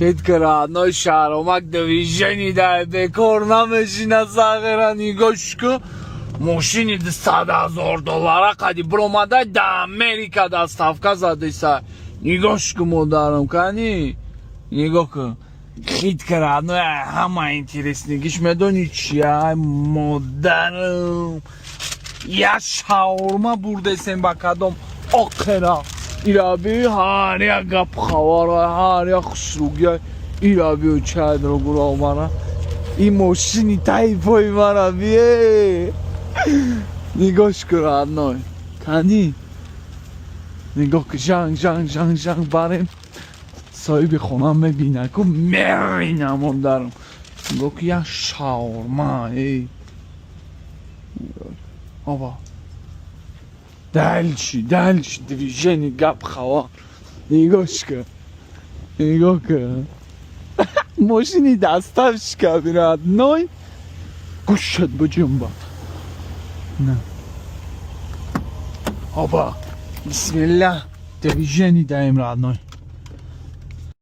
Petr родной шаромак движение дай бекор намешина сагера нигошку машини $100,000 кади бромада да Америка доставка задеса нигошку модарам кани нигоку Petr родной ҳама интереснигиш медони чия модарам я шаурма бурдесем ба кадом окера Irabi har ya gap xabar har ya xusrugi irabi o çad ro gura mara این ماشینی تایفای مرا بیه نگاش کن نای کنی نگاه که جنگ جنگ جنگ جنگ بریم صاحب خونم میبینه که میرینم هم درم نگاه که یه شاورما ای آبا دلشی دیویژنی گپ خواه نگاش کن نگاه کن ماشینی دستش که بیرد نای گوشت بجنبا نه آبا بسم الله دیویژنی دایم رد نای